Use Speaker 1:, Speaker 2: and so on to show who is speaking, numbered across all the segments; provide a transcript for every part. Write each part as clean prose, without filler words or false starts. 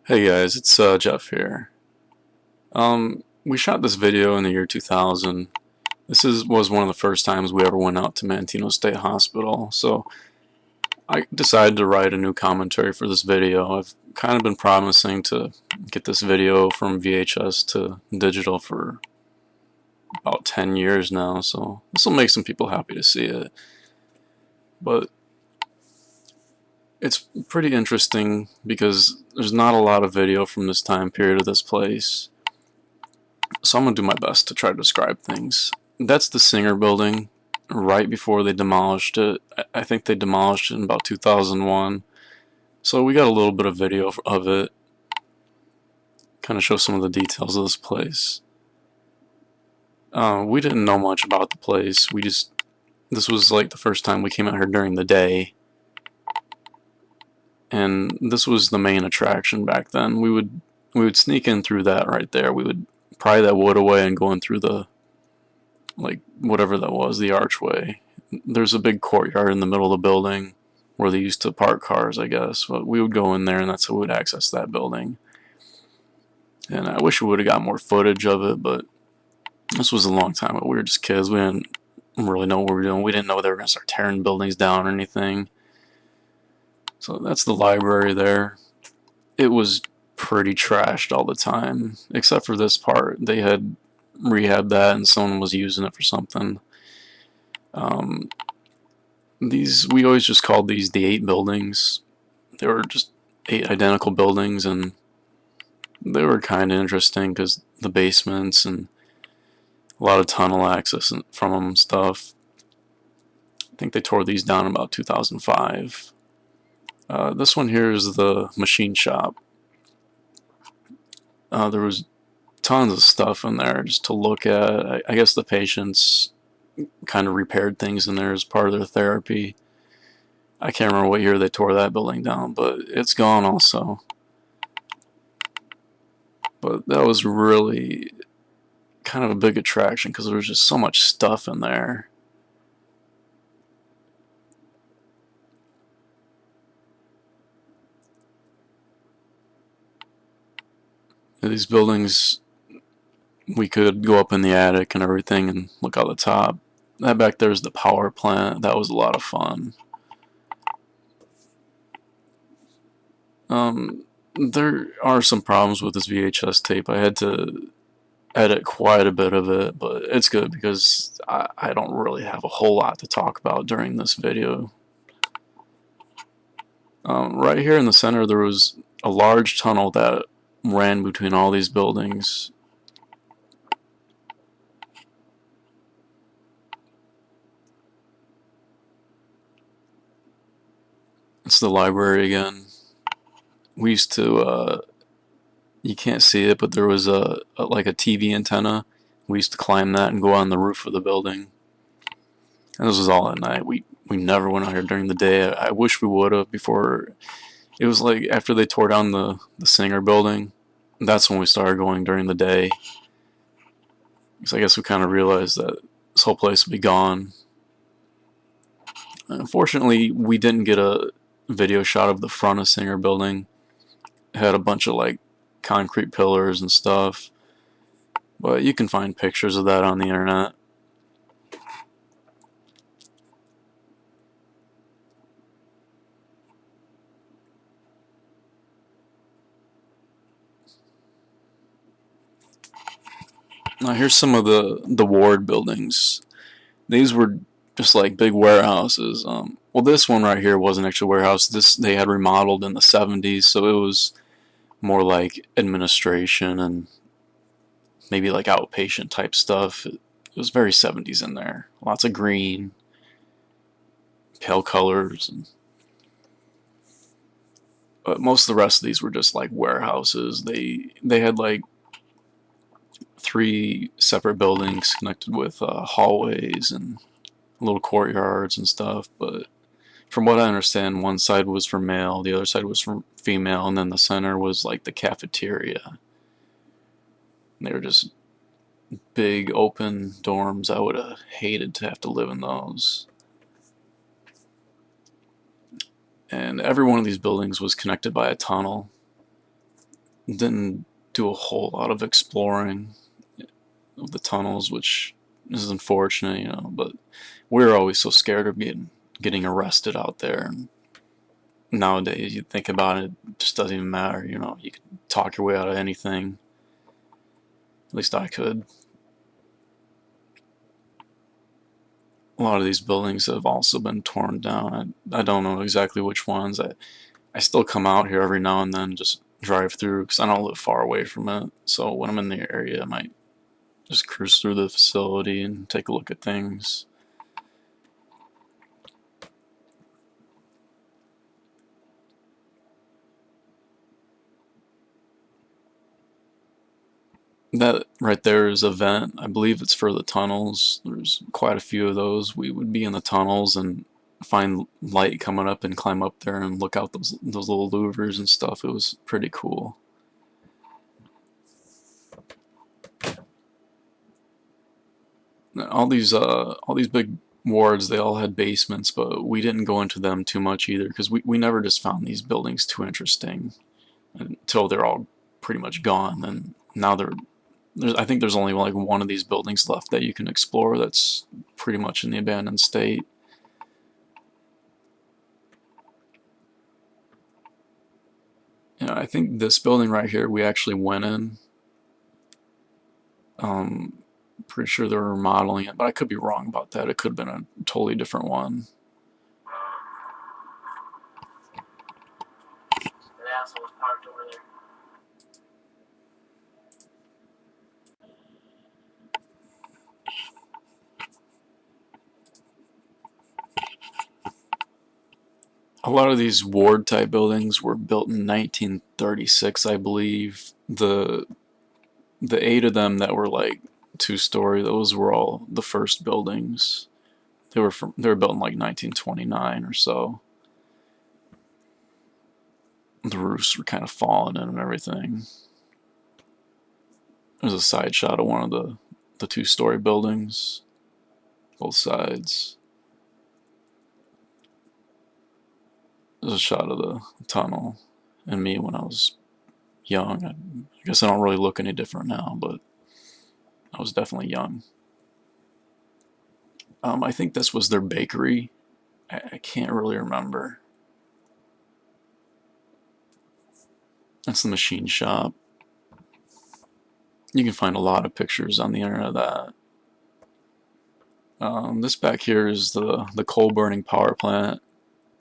Speaker 1: Hey guys, it's Jeff here. We shot this video in the year 2000. Was one of the first times we ever went out to Manteno State Hospital, so I decided to write a new commentary for this video. I've kind of been promising to get this video from VHS to digital for about 10 years now, so this will make some people happy to see it. But it's pretty interesting because there's not a lot of video from this time period of this place. So I'm going to do my best to try to describe things. That's the Singer building right before they demolished it. I think they demolished it in about 2001. So we got a little bit of video of it. Kind of show some of the details of this place. We didn't know much about the place. This was like the first time we came out here during the day. And this was the main attraction back then. We would sneak in through that right there. We would pry that wood away and go in through the, like, whatever that was, the archway. There's a big courtyard in the middle of the building where they used to park cars, I guess. But we would go in there, and that's how we would access that building. And I wish we would have got more footage of it, but this was a long time ago. We were just kids. We didn't really know what we were doing. We didn't know they were going to start tearing buildings down or anything. So that's the library there. It was pretty trashed all the time, except for this part. They had rehabbed that and someone was using it for something. We always just called these the 8 buildings. They were just 8 identical buildings, and they were kind of interesting because the basements and a lot of tunnel access from them and stuff. I think they tore these down in about 2005. This one here is the machine shop. There was tons of stuff in there just to look at. I guess the patients kind of repaired things in there as part of their therapy. I can't remember what year they tore that building down, but it's gone also. But that was really kind of a big attraction because there was just so much stuff in there. These buildings, we could go up in the attic and everything and look out the top. That back there is the power plant. That was a lot of fun. There are some problems with this VHS tape. I had to edit quite a bit of it, but it's good because I don't really have a whole lot to talk about during this video. Right here in the center, there was a large tunnel that ran between all these buildings. It's the library again. We used to, you can't see it, but there was like a TV antenna. We used to climb that and go on the roof of the building. And this was all at night. We never went out here during the day. I wish we would have before. It was like after they tore down the Singer building, that's when we started going during the day. Because I guess we kind of realized that this whole place would be gone. Unfortunately, we didn't get a video shot of the front of Singer building. It had a bunch of like concrete pillars and stuff. But you can find pictures of that on the internet. Now here's some of the ward buildings. These were just like big warehouses. Well, this one right here wasn't actually a warehouse. This they had remodeled in the 70s, so it was more like administration and maybe like outpatient type stuff. It was very 70s in there. Lots of green, pale colors, but most of the rest of these were just like warehouses. They had like 3 separate buildings connected with hallways and little courtyards and stuff, but from what I understand, one side was for male, the other side was for female, and then the center was like the cafeteria. And they were just big open dorms. I would have hated to have to live in those. And every one of these buildings was connected by a tunnel. didn't do a whole lot of exploring of the tunnels, which is unfortunate, you know. But we were always so scared of getting arrested out there. And nowadays, you think about it, it just doesn't even matter. You know, you can talk your way out of anything. At least I could. A lot of these buildings have also been torn down. I don't know exactly which ones. I still come out here every now and then, just drive through because I don't live far away from it. So when I'm in the area, I might just cruise through the facility and take a look at things. That right there is a vent. I believe it's for the tunnels. There's quite a few of those. We would be in the tunnels and find light coming up and climb up there and look out those little louvers and stuff. It was pretty cool. All these big wards, they all had basements, but we didn't go into them too much either because we never just found these buildings too interesting until they're all pretty much gone. And now I think there's only like one of these buildings left that you can explore that's pretty much in the abandoned state. You know, I think this building right here we actually went in. Um, Pretty sure they were remodeling it, but I could be wrong about that. It could have been a totally different one.
Speaker 2: That asshole was parked over there.
Speaker 1: A lot of these ward type buildings were built in 1936, I believe. The 8 of them that were like 2-story, those were all the first buildings. They were built in like 1929 or so. The roofs were kind of falling in and everything. There's a side shot of one of the 2-story buildings, both sides. There's a shot of the tunnel and me when I was young. I guess I don't really look any different now, but I was definitely young. I think this was their bakery. I can't really remember. That's the machine shop. You can find a lot of pictures on the internet of that. This back here is the coal burning power plant.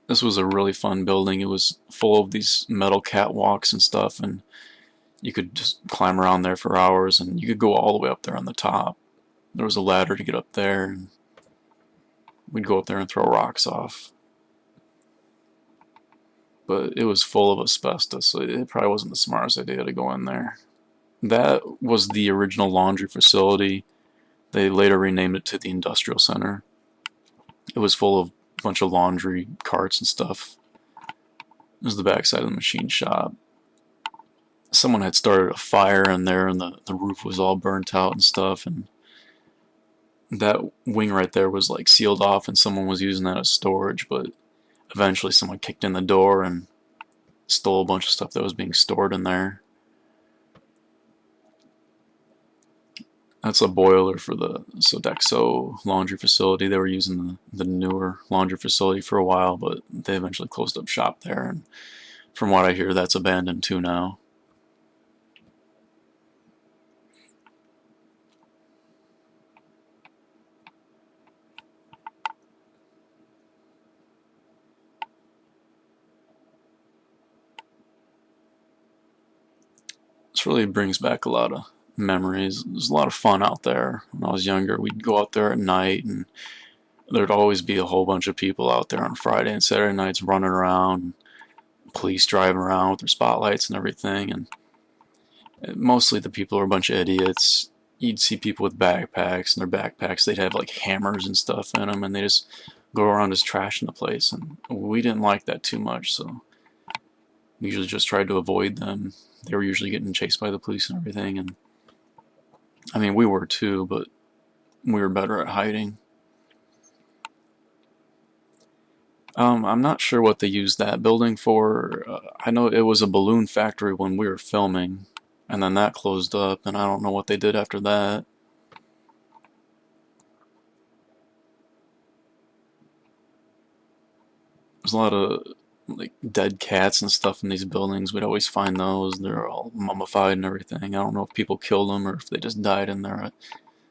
Speaker 1: This was a really fun building. It was full of these metal catwalks and stuff, and you could just climb around there for hours, and you could go all the way up there on the top. There was a ladder to get up there, and we'd go up there and throw rocks off. But it was full of asbestos, so it probably wasn't the smartest idea to go in there. That was the original laundry facility. They later renamed it to the Industrial Center. It was full of a bunch of laundry carts and stuff. It was the backside of the machine shop. Someone had started a fire in there, and the roof was all burnt out and stuff, and that wing right there was like sealed off, and someone was using that as storage, but eventually someone kicked in the door and stole a bunch of stuff that was being stored in there. That's a boiler for the Sodexo laundry facility. They were using the newer laundry facility for a while, but they eventually closed up shop there, and from what I hear, that's abandoned too now. This really brings back a lot of memories. There's a lot of fun out there. When I was younger, we'd go out there at night, and there'd always be a whole bunch of people out there on Friday and Saturday nights running around, police driving around with their spotlights and everything, and mostly the people are a bunch of idiots. You'd see people with backpacks, and their backpacks, they'd have like hammers and stuff in them, and they just go around just trashing the place, and we didn't like that too much, so we usually just tried to avoid them. They were usually getting chased by the police and everything, and I mean, we were too, but we were better at hiding. I'm not sure what they used that building for. I know it was a balloon factory when we were filming, and then that closed up, and I don't know what they did after that. There's a lot of like dead cats and stuff in these buildings. We'd always find those. They're all mummified and everything. I don't know if people killed them or if they just died in there.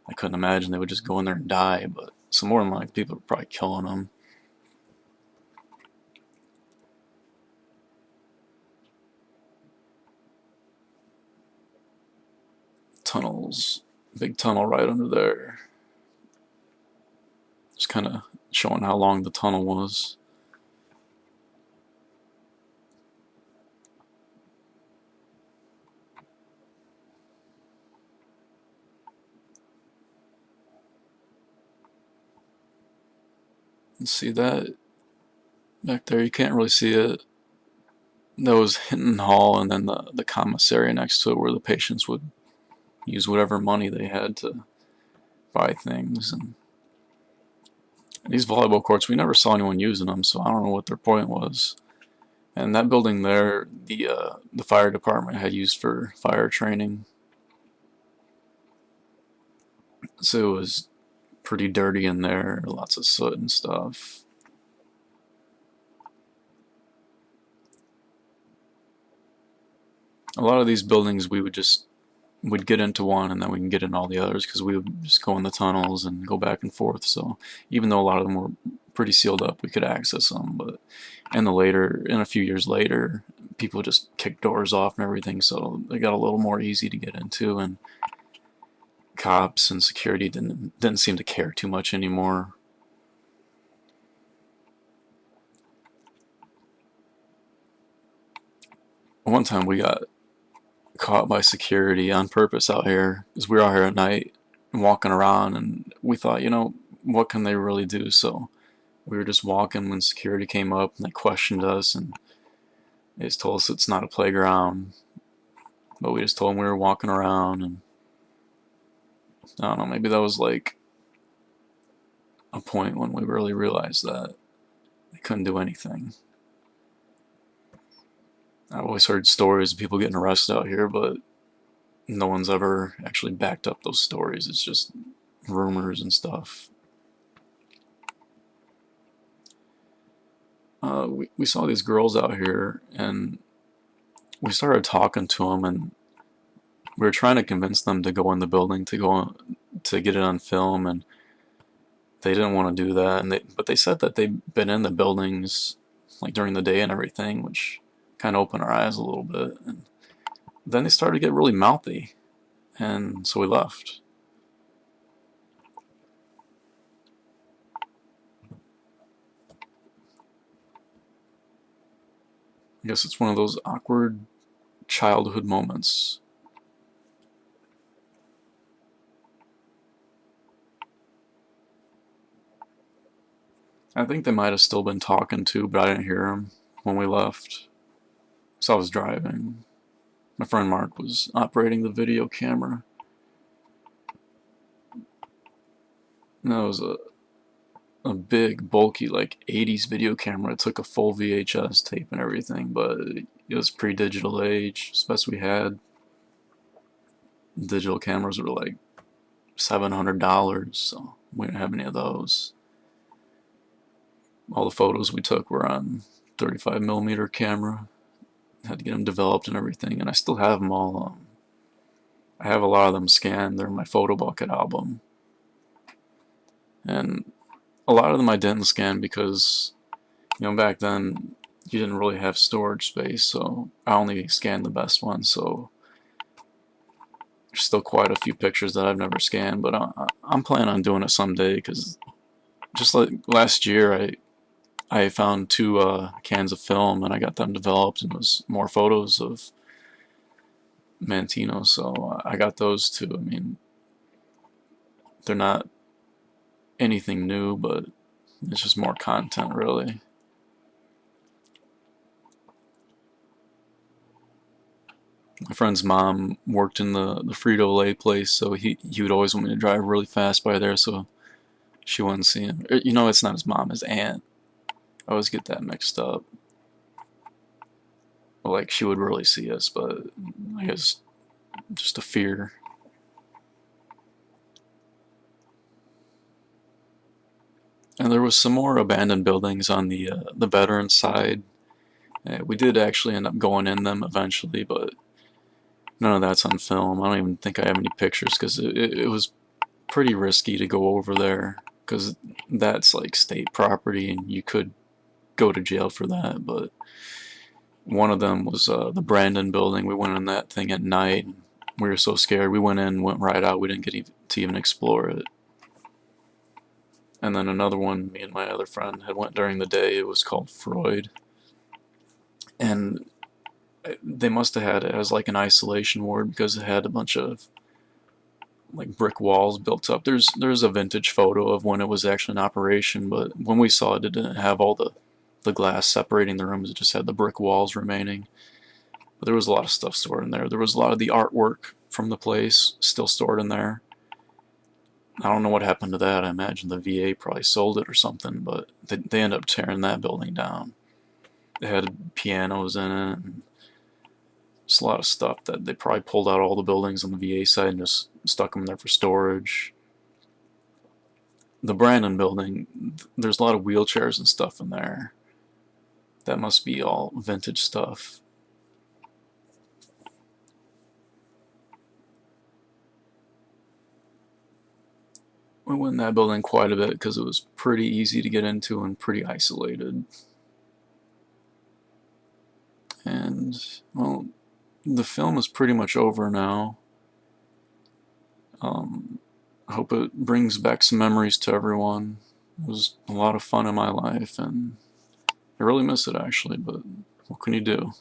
Speaker 1: I couldn't imagine they would just go in there and die, but some more than likely people are probably killing them. Tunnels, big tunnel right under there. Just kind of showing how long the tunnel was. You see that back there? You can't really see it. That was Hinton Hall, and then the commissary next to it, where the patients would use whatever money they had to buy things. And these volleyball courts, we never saw anyone using them, so I don't know what their point was. And that building there, the fire department had used for fire training, so it was pretty dirty in there, lots of soot and stuff. A lot of these buildings we would get into one and then we can get in all the others because we would just go in the tunnels and go back and forth. So even though a lot of them were pretty sealed up, we could access them. But in a few years later, people just kicked doors off and everything, so they got a little more easy to get into, and cops and security didn't seem to care too much anymore. One time we got caught by security on purpose out here because we were out here at night and walking around, and we thought, what can they really do? So we were just walking when security came up and they questioned us, and they just told us it's not a playground. But we just told them we were walking around, and I don't know, maybe that was like a point when we really realized that they couldn't do anything. I've always heard stories of people getting arrested out here, but no one's ever actually backed up those stories. It's just rumors and stuff. We saw these girls out here, and we started talking to them, and we were trying to convince them to go in the building to get it on film, and they didn't want to do that. But they said that they've been in the buildings like during the day and everything, which kind of opened our eyes a little bit. And then they started to get really mouthy, and so we left. I guess it's one of those awkward childhood moments. I think they might have still been talking too, but I didn't hear them when we left. So I was driving. My friend Mark was operating the video camera. And that was a big, bulky, like 80s video camera. It took a full VHS tape and everything, but it was pre-digital age. It's the best we had. Digital cameras were like $700, so we didn't have any of those. All the photos we took were on 35mm camera. Had to get them developed and everything, and I still have them all. I have a lot of them scanned. They're in my photo bucket album, and a lot of them I didn't scan because back then you didn't really have storage space, so I only scanned the best ones. So there's still quite a few pictures that I've never scanned, but I'm planning on doing it someday, because just like last year I found 2 cans of film and I got them developed, and it was more photos of Manteno, so I got those too. I mean, they're not anything new, but it's just more content, really. My friend's mom worked in the Frito-Lay place, so he would always want me to drive really fast by there so she wouldn't see him. It's not his mom, his aunt. I always get that mixed up. Like she would really see us, but I guess just a fear. And there was some more abandoned buildings on the veteran side. We did actually end up going in them eventually, but none of that's on film. I don't even think I have any pictures because it was pretty risky to go over there because that's like state property and you could go to jail for that. But one of them was the Brandon building. We went in that thing at night. We were so scared. We went in, went right out. We didn't get to even explore it. And then another one, me and my other friend had went during the day. It was called Freud, and they must have had it as like an isolation ward because it had a bunch of like brick walls built up. There's a vintage photo of when it was actually in operation, but when we saw it, it didn't have all the glass separating the rooms. It just had the brick walls remaining. But there was a lot of stuff stored in there. There was a lot of the artwork from the place still stored in there. I don't know what happened to that. I imagine the VA probably sold it or something, but they ended up tearing that building down. It had pianos in it, and just a lot of stuff that they probably pulled out all the buildings on the VA side and just stuck them there for storage. The Brandon building, there's a lot of wheelchairs and stuff in there. That must be all vintage stuff. We went in that building quite a bit because it was pretty easy to get into and pretty isolated. And, well, the film is pretty much over now. I hope it brings back some memories to everyone. It was a lot of fun in my life, and I really miss it actually, but what can you do?